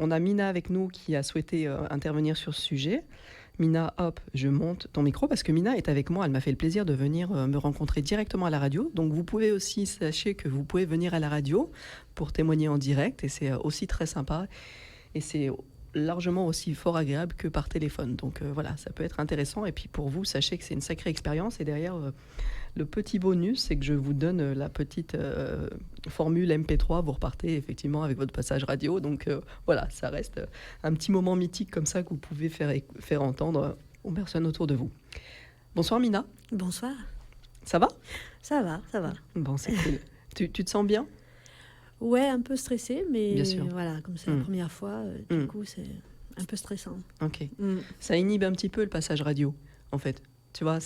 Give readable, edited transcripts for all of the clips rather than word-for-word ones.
on a Mina avec nous qui a souhaité intervenir sur ce sujet. Mina, hop, je monte ton micro parce que Mina est avec moi. Elle m'a fait le plaisir de venir me rencontrer directement à la radio. Donc vous pouvez aussi, sachez que vous pouvez venir à la radio pour témoigner en direct et c'est aussi très sympa. Et c'est largement aussi fort agréable que par téléphone. Donc voilà, ça peut être intéressant. Et puis pour vous, sachez que c'est une sacrée expérience. Et derrière, le petit bonus, c'est que je vous donne la petite formule MP3. Vous repartez effectivement avec votre passage radio. Donc voilà, ça reste un petit moment mythique comme ça que vous pouvez faire entendre aux personnes autour de vous. Bonsoir Mina. Bonsoir. Ça va ? Ça va, ça va. Bon, c'est cool. Tu te sens bien ? Ouais, un peu stressée, mais Bien sûr. voilà, comme c'est la première fois, du coup, c'est un peu stressant. Ok. Ça inhibe un petit peu le passage radio, en fait. Tu vois,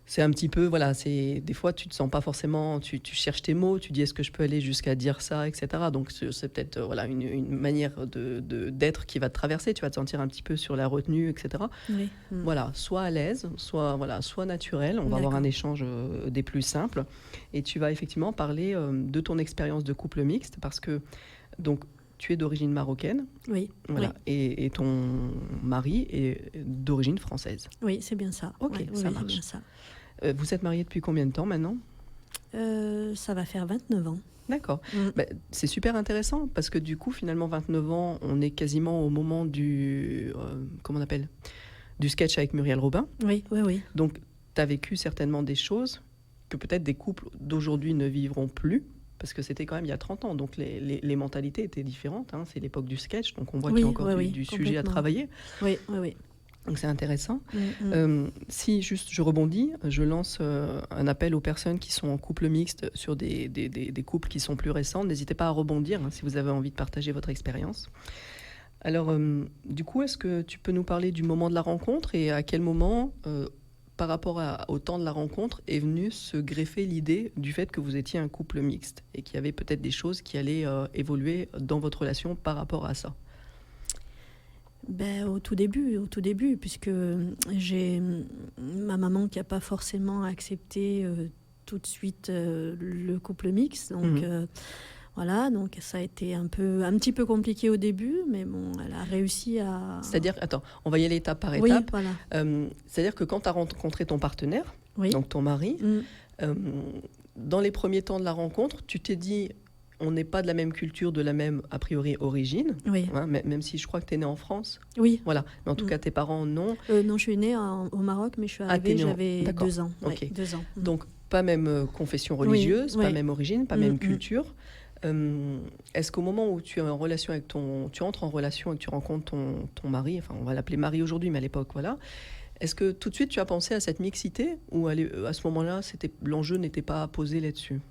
c'est un petit peu, voilà, des fois, tu te sens pas forcément, tu cherches tes mots, tu dis est-ce que je peux aller jusqu'à dire ça, etc. Donc, c'est peut-être voilà, une manière d'être qui va te traverser, tu vas te sentir un petit peu sur la retenue, etc. Oui. Voilà, soit à l'aise, soit naturel. On va avoir un échange des plus simples. Et tu vas effectivement parler de ton expérience de couple mixte parce que, donc, tu es d'origine marocaine. Oui. Voilà, oui. et ton mari est d'origine française. Oui, c'est bien ça. Ok, ouais, ça oui, marche. c'est bien ça. Vous êtes mariés depuis combien de temps maintenant ? Ça va faire 29 ans. D'accord. C'est super intéressant parce que du coup, finalement, 29 ans, on est quasiment au moment du... comment on appelle ? Du sketch avec Muriel Robin. Oui. Donc, tu as vécu certainement des choses que peut-être des couples d'aujourd'hui ne vivront plus. Parce que c'était quand même il y a 30 ans, donc les mentalités étaient différentes. Hein. C'est l'époque du sketch, donc on voit qu'il y a encore du sujet à travailler. Oui. Donc c'est intéressant. Si juste je rebondis, je lance un appel aux personnes qui sont en couple mixte sur des couples qui sont plus récents. N'hésitez pas à rebondir si vous avez envie de partager votre expérience. Alors, du coup, est-ce que tu peux nous parler du moment de la rencontre et à quel moment, par rapport au temps de la rencontre, est venue se greffer l'idée du fait que vous étiez un couple mixte et qu'il y avait peut-être des choses qui allaient évoluer dans votre relation par rapport à ça ? Au tout début, puisque j'ai ma maman qui n'a pas forcément accepté tout de suite le couple mixte. Donc, voilà, donc ça a été un petit peu compliqué au début, mais bon, elle a réussi à... C'est-à-dire, attends, on va y aller étape par étape. Oui, voilà. C'est-à-dire que quand tu as rencontré ton partenaire, oui. donc ton mari, dans les premiers temps de la rencontre, tu t'es dit, on n'est pas de la même culture, de la même, a priori, origine, oui. Hein, même si je crois que tu es née en France. Oui. Voilà, mais en tout cas, tes parents, non. Non, je suis née au Maroc, mais je suis arrivée, j'avais 2 ans. Okay. 2 ans. Donc, pas même confession religieuse, pas même origine, pas même culture. Est-ce qu'au moment où tu es en relation avec tu entres en relation et que tu rencontres ton mari, enfin on va l'appeler mari aujourd'hui, mais à l'époque, voilà, est-ce que tout de suite tu as pensé à cette mixité ou à ce moment-là, l'enjeu n'était pas posé là-dessus ?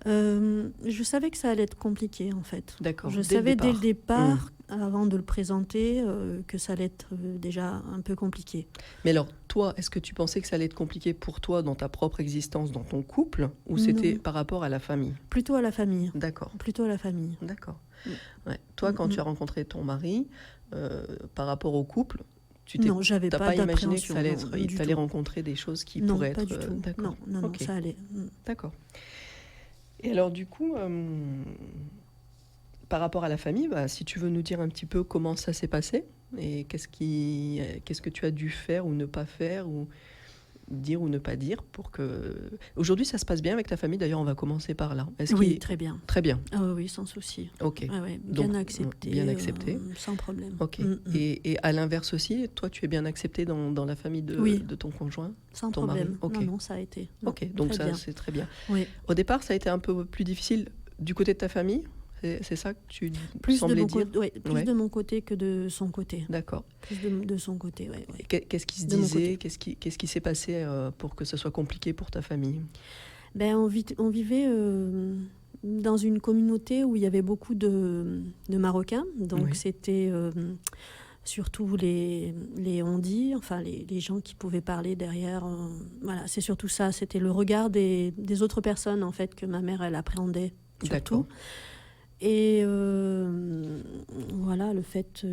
Je savais que ça allait être compliqué en fait. D'accord. Je savais dès le départ, avant de le présenter, que ça allait être déjà un peu compliqué. Mais alors, toi, est-ce que tu pensais que ça allait être compliqué pour toi dans ta propre existence, dans ton couple, ou c'était par rapport à la famille ? Plutôt à la famille. D'accord. Plutôt à la famille. D'accord. Ouais. Toi, quand tu as rencontré ton mari, par rapport au couple, j'avais pas imaginé que ça allait tu allais rencontrer des choses qui pourraient être... Non, pas du tout. D'accord. Non, okay. Ça allait. D'accord. Et alors, du coup, par rapport à la famille, si tu veux nous dire un petit peu comment ça s'est passé et qu'est-ce que tu as dû faire ou ne pas faire ou dire ou ne pas dire pour que... Aujourd'hui, ça se passe bien avec ta famille. D'ailleurs, on va commencer par là. Oui, très bien. Très bien. Ah oui, sans souci. Ok. Ah ouais, bien accepté. Bien accepté. Sans problème. Ok. Et à l'inverse aussi, toi, tu es bien accepté dans la famille de ton conjoint ? Sans ton problème. Mari. Okay. Non, ça a été. Non, ok, donc ça, bien. c'est très bien. Oui. Au départ, ça a été un peu plus difficile du côté de ta famille ? C'est ça que tu semblais dire ? Plus de mon côté que de son côté. D'accord. Plus de son côté, oui. Qu'est-ce qui se disait ? Qu'est-ce qui s'est passé pour que ce soit compliqué pour ta famille ? On vivait dans une communauté où il y avait beaucoup de Marocains. Donc c'était surtout les on-dit, enfin les gens qui pouvaient parler derrière. Voilà, c'est surtout ça. C'était le regard des autres personnes en fait que ma mère elle appréhendait surtout. D'accord. Et voilà, le fait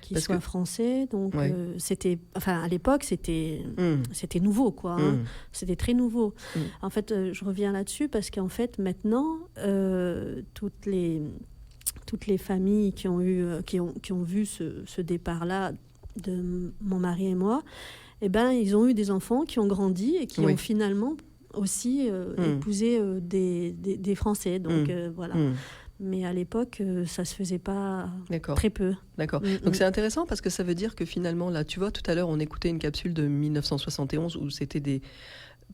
qu'il soit français, donc c'était, enfin à l'époque c'était nouveau quoi, c'était très nouveau. En fait, je reviens là-dessus parce qu'en fait maintenant toutes toutes les familles qui ont vu ce départ-là de mon mari et moi, ils ont eu des enfants qui ont grandi et qui ont finalement aussi épousé des Français. Donc voilà. Mais à l'époque, ça se faisait pas très peu. D'accord. Donc c'est intéressant parce que ça veut dire que finalement, là, tu vois, tout à l'heure, on écoutait une capsule de 1971 où c'était des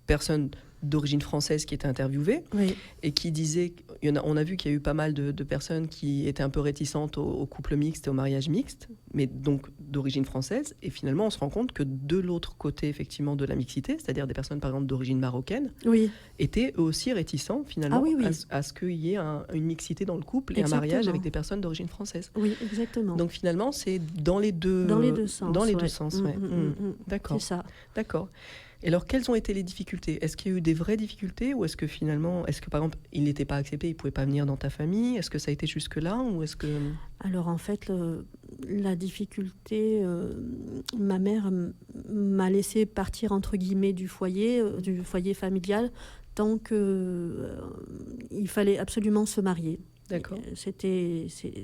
personnes d'origine française qui étaient interviewées et qui disaient, on a vu qu'il y a eu pas mal de personnes qui étaient un peu réticentes au couple mixte et au mariage mixte, mais donc d'origine française, et finalement on se rend compte que de l'autre côté effectivement de la mixité, c'est-à-dire des personnes par exemple d'origine marocaine, étaient eux aussi réticents finalement à ce qu'il y ait une mixité dans le couple et un mariage avec des personnes d'origine française. Oui, exactement. Donc finalement c'est dans les deux sens. Dans les deux sens, D'accord. C'est ça. D'accord. Et alors, quelles ont été les difficultés ? Est-ce qu'il y a eu des vraies difficultés ou est-ce que finalement, par exemple, il n'était pas accepté, il ne pouvait pas venir dans ta famille ? Est-ce que ça a été jusque-là ou est-ce que... Alors en fait, la difficulté, ma mère m'a laissé partir entre guillemets du foyer familial tant qu'il fallait absolument se marier. D'accord.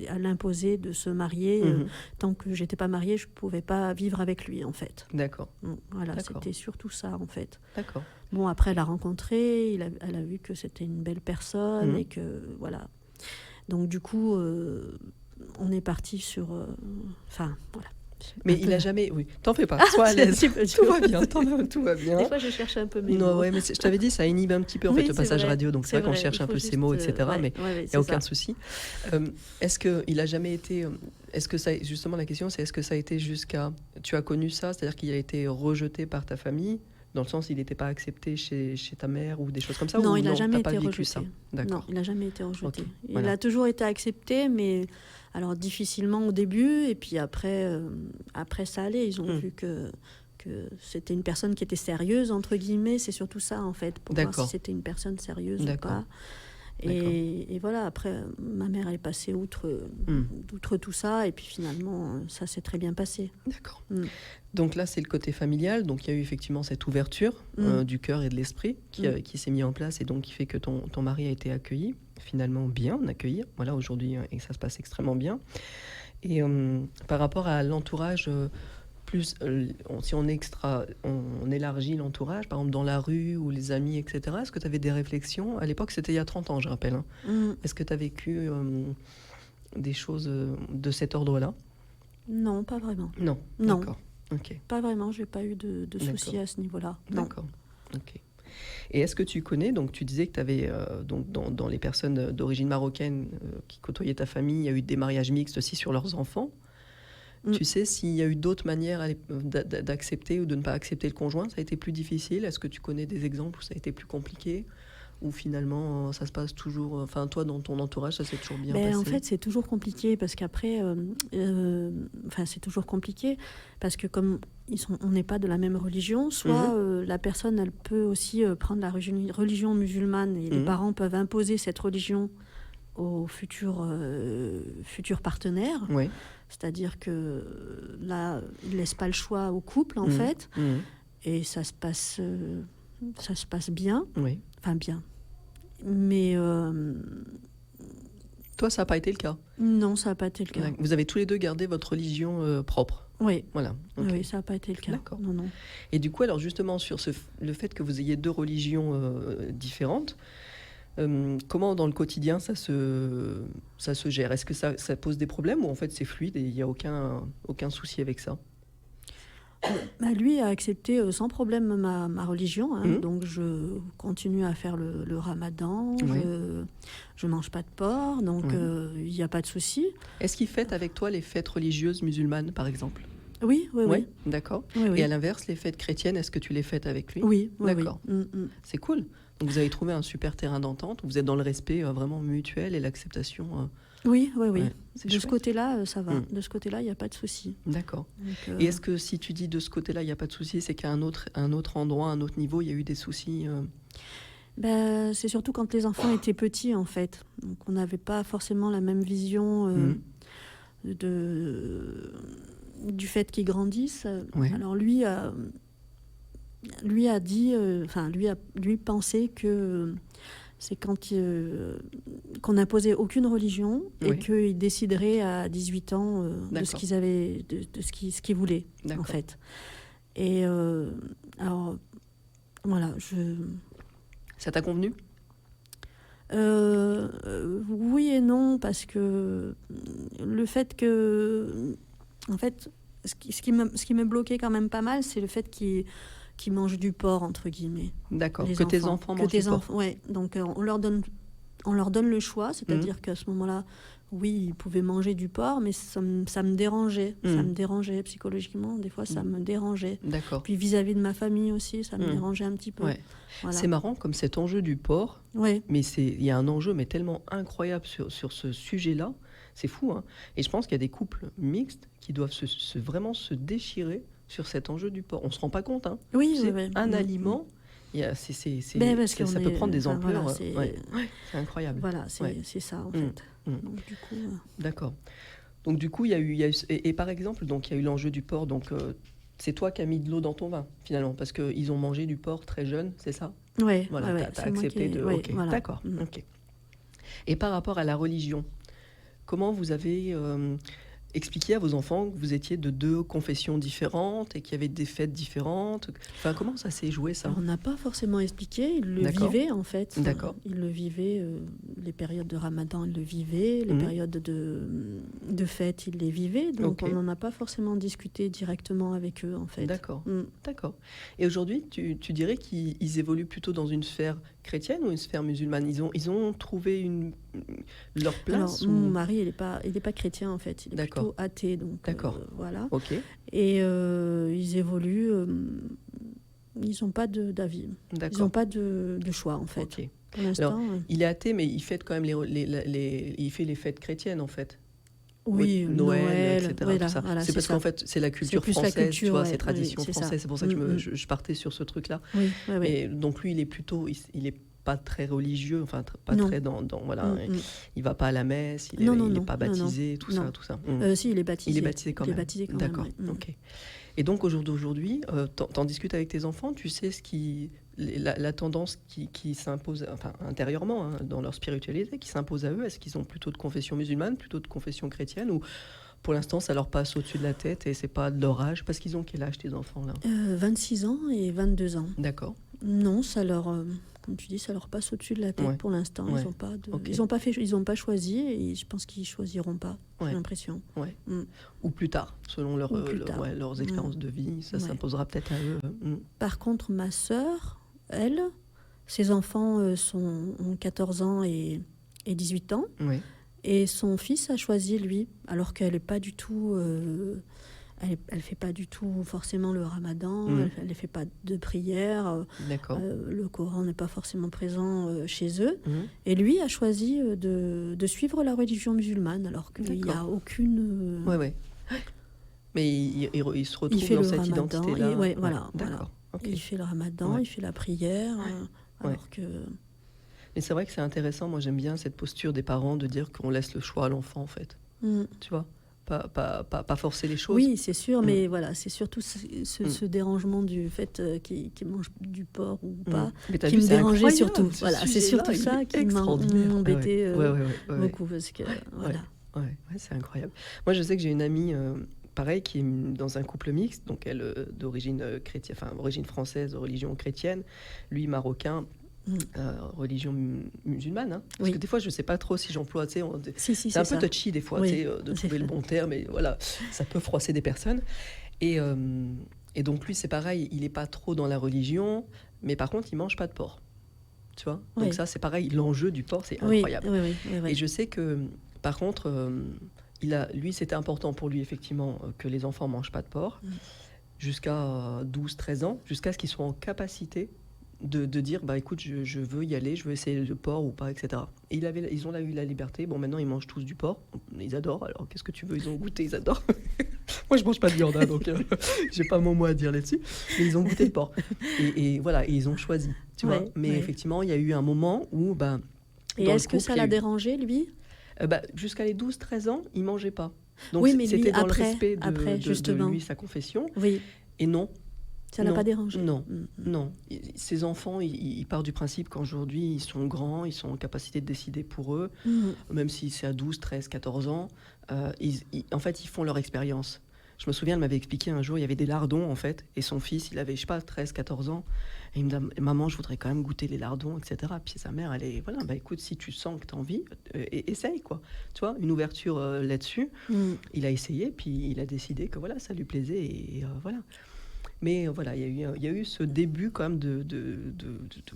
Elle imposait de se marier. Tant que j'étais pas mariée, je pouvais pas vivre avec lui, en fait. D'accord. Voilà, c'était surtout ça, en fait. D'accord. Bon, après, elle l'a rencontré, elle a vu que c'était une belle personne et que, voilà. Donc, du coup, on est parti sur... Enfin, voilà. Mais il n'a jamais... Oui, t'en fais pas, sois à l'aise. Tout va bien, tout va bien. Des fois, je cherche un peu mes mots. Non, mais je t'avais dit, ça inhibe un petit peu en fait, le passage radio. Donc c'est vrai qu'on cherche un peu ses mots, etc. Mais il n'y a aucun souci. Est-ce qu'il n'a jamais été... Est-ce que ça... Justement, la question, c'est est-ce que ça a été jusqu'à... Tu as connu ça, c'est-à-dire qu'il a été rejeté par ta famille, dans le sens il n'était pas accepté chez ta mère ou des choses comme ça? Non, ou il n'a jamais été rejeté. Ça non, il n'a jamais été rejeté. Okay, il a toujours été accepté, mais alors difficilement au début, et puis après ça allait. Ils ont vu que c'était une personne qui était sérieuse, entre guillemets. C'est surtout ça, en fait, pour voir si c'était une personne sérieuse ou pas. Et voilà, après, ma mère, elle est passée outre tout ça, et puis finalement, ça s'est très bien passé. D'accord. Donc là, c'est le côté familial. Donc il y a eu effectivement cette ouverture du cœur et de l'esprit qui s'est mis en place, et donc qui fait que ton mari a été accueilli, finalement bien accueilli. Voilà, aujourd'hui, et ça se passe extrêmement bien. Et par rapport à l'entourage... si on élargit l'entourage, par exemple dans la rue ou les amis, etc., est-ce que tu avais des réflexions ? À l'époque, c'était il y a 30 ans, je rappelle. Est-ce que tu as vécu des choses de cet ordre-là ? Non, pas vraiment. Non. D'accord. Okay. Pas vraiment, je n'ai pas eu de soucis à ce niveau-là. D'accord. Ok. Et est-ce que tu connais, donc tu disais que tu avais, dans les personnes d'origine marocaine qui côtoyaient ta famille, il y a eu des mariages mixtes aussi sur leurs enfants. Tu sais s'il y a eu d'autres manières d'accepter ou de ne pas accepter le conjoint? Ça a été plus difficile? Est-ce que tu connais des exemples où ça a été plus compliqué? Ou finalement, ça se passe toujours... Enfin, toi, dans ton entourage, ça s'est toujours bien passé? En fait, c'est toujours compliqué parce qu'après... c'est toujours compliqué parce que comme on n'est pas de la même religion, soit la personne, elle peut aussi prendre la religion musulmane et les parents peuvent imposer cette religion aux futurs partenaires. Oui. C'est-à-dire que là, ils ne laissent pas le choix au couple, en fait. Et ça se passe bien. Oui. Enfin, bien. Mais... Toi, ça n'a pas été le cas? Non, ça n'a pas été le cas. Vous avez tous les deux gardé votre religion propre? Oui. Voilà. Okay. Oui, ça n'a pas été le cas. D'accord. Non. Et du coup, alors justement, sur le fait que vous ayez deux religions différentes, comment dans le quotidien ça se gère? Est-ce que ça pose des problèmes ou en fait c'est fluide et il n'y a aucun souci avec ça? Lui a accepté sans problème ma religion, donc je continue à faire le ramadan, je mange pas de porc, donc il n'y a pas de souci. Est-ce qu'il fête avec toi les fêtes religieuses musulmanes par exemple? Oui. D'accord. Oui. Et à l'inverse, les fêtes chrétiennes, est-ce que tu les fêtes avec lui? Oui. D'accord. C'est cool. Donc vous avez trouvé un super terrain d'entente, vous êtes dans le respect vraiment mutuel et l'acceptation. Oui. De ce côté-là, ça va. De ce côté-là, il n'y a pas de souci. D'accord. Et est-ce que si tu dis de ce côté-là, il n'y a pas de souci, c'est qu'à un autre endroit, un autre niveau, il y a eu des soucis c'est surtout quand les enfants étaient petits, en fait. Donc on n'avait pas forcément la même vision du fait qu'ils grandissent. Alors lui a dit, lui pensait que C'est quand qu'on n'imposait aucune religion et qu'ils décideraient à 18 ans de ce qu'ils avaient, de ce qu'ils voulaient, en fait. Et alors, voilà, Ça t'a convenu ? Oui et non, parce que le fait que... En fait, ce qui me bloquait quand même pas mal, c'est le fait qu'ils mangent du porc, entre guillemets. D'accord, que tes enfants mangent du porc. Oui, donc on leur donne le choix, c'est-à-dire qu'à ce moment-là, oui, ils pouvaient manger du porc, mais ça me dérangeait. Ça me dérangeait psychologiquement, des fois ça me dérangeait. D'accord. Puis vis-à-vis de ma famille aussi, ça me dérangeait un petit peu. Ouais. Voilà. C'est marrant comme cet enjeu du porc, mais il y a un enjeu mais tellement incroyable sur ce sujet-là, c'est fou, hein. Et je pense qu'il y a des couples mixtes qui doivent vraiment se déchirer sur cet enjeu du porc. On se rend pas compte, hein. Oui, c'est un aliment. Ça peut prendre des ampleurs. Voilà, c'est incroyable. Voilà, c'est ça en fait. Donc, du coup, D'accord. Donc du coup, il y a eu et par exemple, donc il y a eu l'enjeu du porc. Donc c'est toi qui as mis de l'eau dans ton vin finalement, parce que ils ont mangé du porc très jeune, c'est ça ? Oui. Voilà, t'as accepté de. Ok, voilà. D'accord. Ok. Et par rapport à la religion, comment vous avez expliqué à vos enfants que vous étiez de 2 confessions différentes et qu'il y avait des fêtes différentes ? Enfin, comment ça s'est joué, ça ? Alors, on n'a pas forcément expliqué, ils le vivaient en fait. D'accord. Ils le vivaient, les périodes de Ramadan, ils le vivaient, les périodes de fêtes, ils les vivaient. Donc on n'en a pas forcément discuté directement avec eux en fait. D'accord. D'accord. Et aujourd'hui, tu dirais qu'ils évoluent plutôt dans une sphère chrétienne ou une sphère musulmane ? Ils ont trouvé leur place. Alors, mon mari, il est pas chrétien en fait, il est plutôt athée, donc voilà. Ok. Et ils évoluent, ils n'ont pas d'avis, ils n'ont pas de choix en fait. Okay. Pour l'instant, il est athée, mais il fête quand même il fait les fêtes chrétiennes en fait. Oui, Noël, etc. Voilà, c'est parce qu'en fait, c'est la culture française, tu vois, c'est tradition française. C'est pour ça que je partais sur ce truc-là. Oui. Et donc lui, il est plutôt, il est pas très religieux, enfin pas très dans voilà. Il va pas à la messe, il est pas baptisé, tout ça. Si, il est baptisé. Il est baptisé quand même. D'accord. Ok. Et donc aujourd'hui, t'en discutes avec tes enfants, tu sais la tendance qui s'impose, enfin intérieurement, hein, dans leur spiritualité, qui s'impose à eux. Est-ce qu'ils ont plutôt de confession musulmane, plutôt de confession chrétienne, ou pour l'instant ça leur passe au-dessus de la tête et c'est pas de leur âge? Parce qu'ils ont quel âge, tes enfants là? 26 ans et 22 ans. D'accord. Non, ça leur, comme tu dis, ça leur passe au-dessus de la tête pour l'instant. Ils n'ont pas choisi et je pense qu'ils choisiront pas. J'ai l'impression. Ouais. Ou plus tard, selon leurs expériences de vie, ça s'imposera peut-être à eux. Par contre, ma sœur, elle, ses enfants ont 14 ans et 18 ans. Oui. Et son fils a choisi, lui, alors qu'elle n'est pas du tout... Elle fait pas du tout forcément le ramadan, elle ne fait pas de prière, le Coran n'est pas forcément présent chez eux. Et lui a choisi de suivre la religion musulmane, alors qu'il n'y a aucune... Mais il se retrouve dans cette identité-là. Voilà. Okay. Il fait le ramadan, il fait la prière, alors que... Mais c'est vrai que c'est intéressant, moi j'aime bien cette posture des parents de dire qu'on laisse le choix à l'enfant en fait. Tu vois ? Pas forcer les choses. Oui, c'est sûr, mais voilà, c'est surtout ce dérangement du fait qu'ils mangent du porc ou pas qui me dérangeait surtout. Voilà, c'est surtout ça qui m'embêtait beaucoup. Parce que, voilà. C'est incroyable. Moi, je sais que j'ai une amie, pareil, qui est dans un couple mixte, donc elle d'origine chrétienne, enfin, origine française, religion chrétienne, lui marocain. Religion musulmane, hein. Parce que des fois je sais pas trop si j'emploie, c'est un peu touchy des fois, de trouver le bon terme, et voilà, ça peut froisser des personnes, et donc lui c'est pareil, il est pas trop dans la religion, mais par contre il mange pas de porc, tu vois, donc ça c'est pareil, l'enjeu du porc c'est incroyable. Et je sais que par contre lui c'était important pour lui effectivement que les enfants mangent pas de porc jusqu'à 12-13 ans, jusqu'à ce qu'ils soient en capacité de dire, écoute, je veux y aller, je veux essayer le porc ou pas, etc. Et ils ont eu la liberté. Bon, maintenant, ils mangent tous du porc. Ils adorent. Alors, qu'est-ce que tu veux ? Ils ont goûté, ils adorent. Moi, je mange pas de viande, hein, donc j'ai pas mon mot à dire là-dessus. Mais ils ont goûté le porc. Et voilà, et ils ont choisi, tu vois. Mais effectivement, il y a eu un moment où... et est-ce que ça l'a dérangé, lui ? Jusqu'à les 12-13 ans, il mangeait pas. Donc, oui, mais c'était lui, dans le respect de justement. lui, sa confession. Oui. Et non. Ça n'a pas dérangé? Non, non. Ces enfants, ils partent du principe qu'aujourd'hui, ils sont grands, ils sont en capacité de décider pour eux, même si c'est à 12, 13, 14 ans. En fait, ils font leur expérience. Je me souviens, elle m'avait expliqué un jour, il y avait des lardons, en fait, et son fils, il avait, je sais pas, 13, 14 ans, et il me dit, maman, je voudrais quand même goûter les lardons, etc. Puis sa mère, elle est, voilà, bah écoute, si tu sens que tu as envie, essaye, quoi. Tu vois, une ouverture là-dessus. Il a essayé, puis il a décidé que, voilà, ça lui plaisait, et voilà. Mais voilà, il y a eu ce début quand même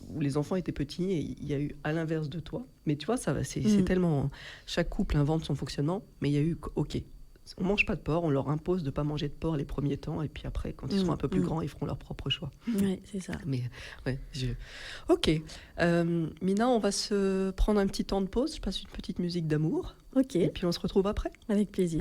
où les enfants étaient petits, et il y a eu à l'inverse de toi. Mais tu vois, c'est tellement... Chaque couple invente son fonctionnement, mais il y a eu, ok, on mange pas de porc, on leur impose de pas manger de porc les premiers temps, et puis après, quand ils seront un peu plus grands, ils feront leur propre choix. Oui, c'est ça. Mais ouais, ok. Mina, on va se prendre un petit temps de pause. Je passe une petite musique d'amour. Ok. Et puis on se retrouve après. Avec plaisir.